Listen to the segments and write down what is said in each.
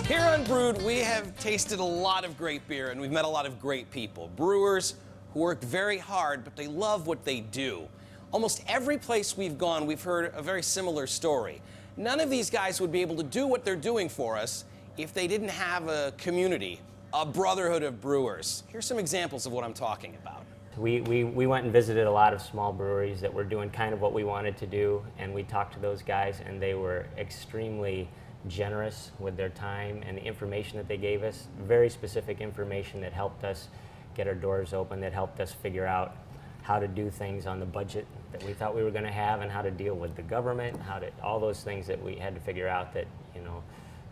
Here on Brewed, we have tasted a lot of great beer and we've met a lot of great people. Brewers who work very hard, but they love what they do. Almost every place we've gone, we've heard a very similar story. None of these guys would be able to do what they're doing for us if they didn't have a community, a brotherhood of brewers. Here's some examples of what I'm talking about. We went and visited a lot of small breweries that were doing kind of what we wanted to do, and we talked to those guys, and they were extremely generous with their time and the information that they gave us. Very specific information that helped us get our doors open, that helped us figure out how to do things on the budget that we thought we were going to have, and how to deal with the government, all those things that we had to figure out that, you know,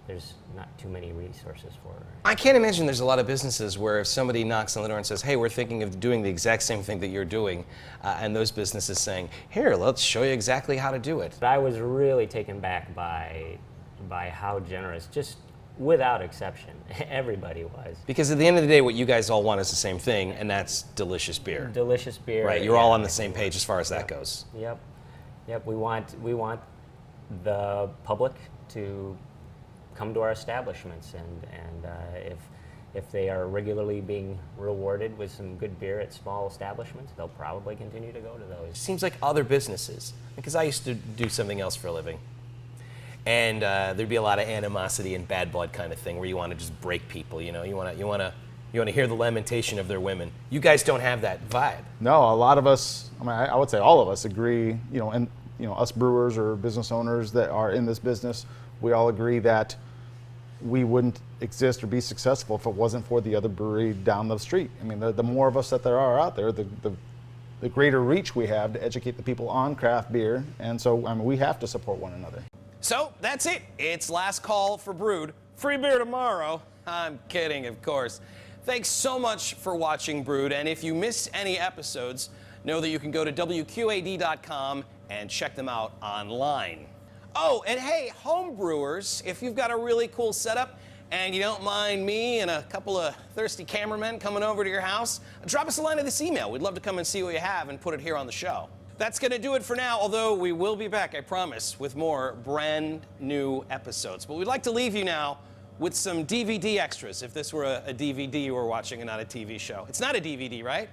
there's not too many resources for. I can't imagine there's a lot of businesses where if somebody knocks on the door and says, hey, we're thinking of doing the exact same thing that you're doing, and those businesses saying, here, let's show you exactly how to do it. I was really taken back by how generous, just without exception, everybody was. Because at the end of the day, what you guys all want is the same thing, and that's delicious beer. Delicious beer. Right, you're all on the same page as far as that goes. Yep, we want the public to come to our establishments, and if they are regularly being rewarded with some good beer at small establishments, they'll probably continue to go to those. It seems like other businesses, because I used to do something else for a living, and there'd be a lot of animosity and bad blood kind of thing where you want to just break people. You know, you want to hear the lamentation of their women. You guys don't have that vibe. No, a lot of us, I mean, I would say all of us agree, you know, and you know, us brewers or business owners that are in this business, we all agree that we wouldn't exist or be successful if it wasn't for the other brewery down the street. I mean, the more of us that there are out there, the greater reach we have to educate the people on craft beer, and so I mean, we have to support one another. So that's it. It's last call for Brewed. Free beer tomorrow. I'm kidding, of course. Thanks so much for watching Brewed, and if you missed any episodes, know that you can go to WQAD.com and check them out online. Oh, and hey, home brewers, if you've got a really cool setup and you don't mind me and a couple of thirsty cameramen coming over to your house, drop us a line of this email. We'd love to come and see what you have and put it here on the show. That's going to do it for now, although we will be back, I promise, with more brand new episodes. But we'd like to leave you now with some DVD extras, if this were a DVD you were watching and not a TV show. It's not a DVD, right?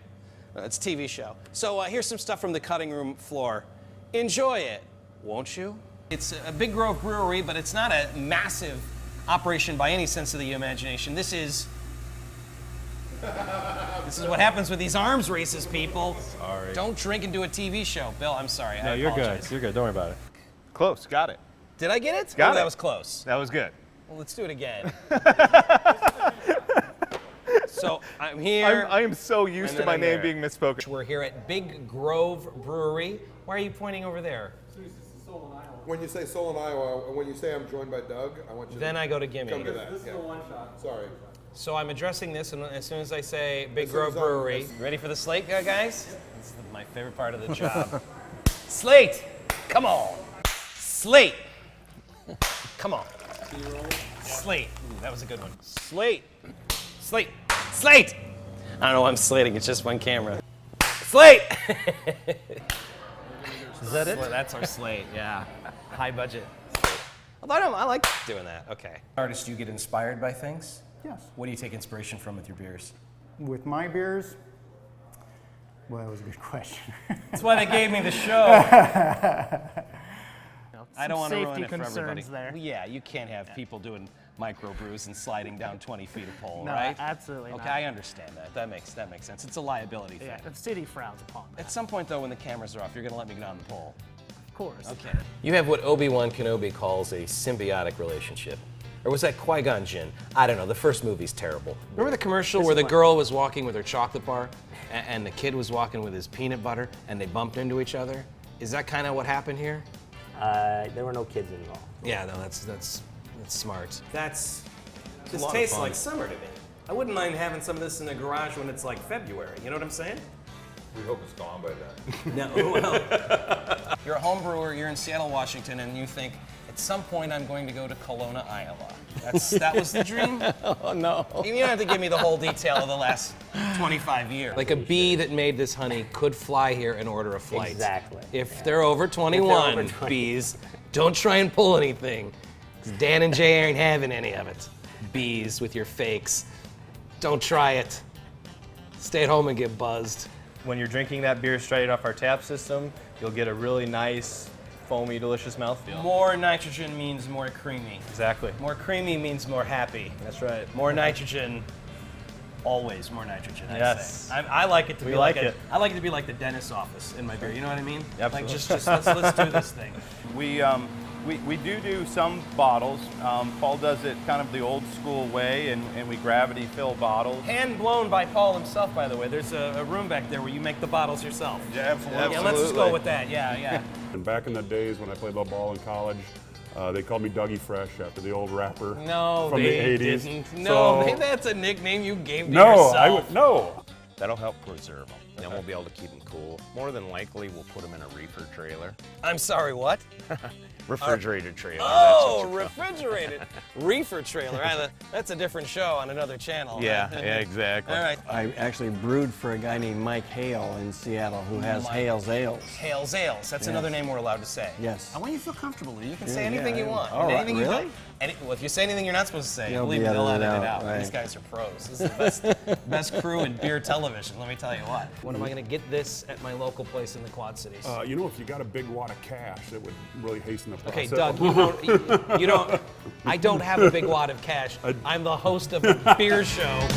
It's a TV show. So here's some stuff from the cutting room floor. Enjoy it, won't you? It's a Big Grove brewery, but it's not a massive operation by any sense of the imagination. This is what happens with these arms races, people. Sorry. Don't drink and do a TV show. Bill, I'm sorry. No, you're good. You're good. Don't worry about it. Close. Got it. Did I get it? Got it. That was close. That was good. Well, let's do it again. So I'm here. I am so used to my name being misspoken. We're here at Big Grove Brewery. Why are you pointing over there? When you say Solon, Iowa, and when you say I'm joined by Doug, I want you Then I go to Gimme. come to that. This is a one-shot. Sorry. So I'm addressing this, and as soon as I say Big Grove Brewery, ready for the slate, guys? This is my favorite part of the job. Slate! Come on! Slate! Come on. Slate. Ooh, that was a good one. Slate! Slate! Slate! I don't know why I'm slating, it's just one camera. Slate! Is that it? Well, that's our slate, yeah. High budget. Although I like doing that, okay. Artists, do you get inspired by things? Yes. What do you take inspiration from with your beers? With my beers, well, that was a good question. That's why they gave me the show. I don't want to ruin it for everybody. There. Yeah, you can't have people doing microbrews and sliding down 20 feet of pole, No, right? absolutely okay, not. I understand that. That makes sense. It's a liability thing. Yeah, the city frowns upon that. At some point, though, when the cameras are off, you're going to let me get on the pole. Of course. Okay. You have what Obi-Wan Kenobi calls a symbiotic relationship. Or was that Qui-Gon Jinn? I don't know. The first movie's terrible. Remember the commercial where the girl was walking with her chocolate bar and the kid was walking with his peanut butter and they bumped into each other? Is that kind of what happened here? There were no kids involved. Yeah, no, that's smart. This lot tastes of fun. like summer to me. I wouldn't mind having some of this in the garage when it's like February. You know what I'm saying? We hope it's gone by then. No, well, you're a home brewer, you're in Seattle, Washington, and you think, at some point I'm going to go to Kelowna, Iowa. That was the dream? Oh, no. You don't have to give me the whole detail of the last 25 years. Like a bee that made this honey could fly here and order a flight. Exactly. If they're over 21, over 20. bees, don't try and pull anything. 'Cause Dan and Jay ain't having any of it. bees with your fakes. Don't try it. Stay at home and get buzzed. When you're drinking that beer straight off our tap system, you'll get a really nice, foamy, delicious mouthfeel. More nitrogen means more creamy. Exactly. More creamy means more happy. That's right. More nitrogen, always more nitrogen. I'd Yes. say. I like it to We be like like it. I like it to be like the dentist's office in my beer. You know what I mean? Absolutely. Like just let's do this thing. We do some bottles. Paul does it kind of the old school way, and we gravity fill bottles. Hand blown by Paul himself, by the way. There's a room back there where you make the bottles yourself. Yeah, absolutely. Yeah, let's just go with that. Yeah. And back in the days when I played ball in college, they called me Dougie Fresh after the old rapper No, from they the 80s. didn't. No, So- that's a nickname you gave to no, yourself. I would no. That'll help preserve them. Then we'll be able to keep them cool. More than likely, we'll put them in a reefer trailer. I'm sorry, what? Refrigerated trailer. Oh, that's what you refrigerated. Reefer trailer. That's a different show on another channel. Yeah, exactly. All right. I actually brewed for a guy named Mike Hale in Seattle who has Hale's Ales. Hale's Ales. That's another name we're allowed to say. Yes. I want you to feel comfortable. You can Yeah, say anything yeah, you want. all right, Anything you really? don't. Well, if you say anything you're not supposed to say, You'll believe be me, they'll edited edit it out, out. right. These guys are pros. This is the best crew in beer television, let me tell you what. When am I going to get this at my local place in the Quad Cities? You know, if you got a big wad of cash, it would really hasten the Okay, process. Doug, you don't, I don't have a big wad of cash. I'm the host of a beer show.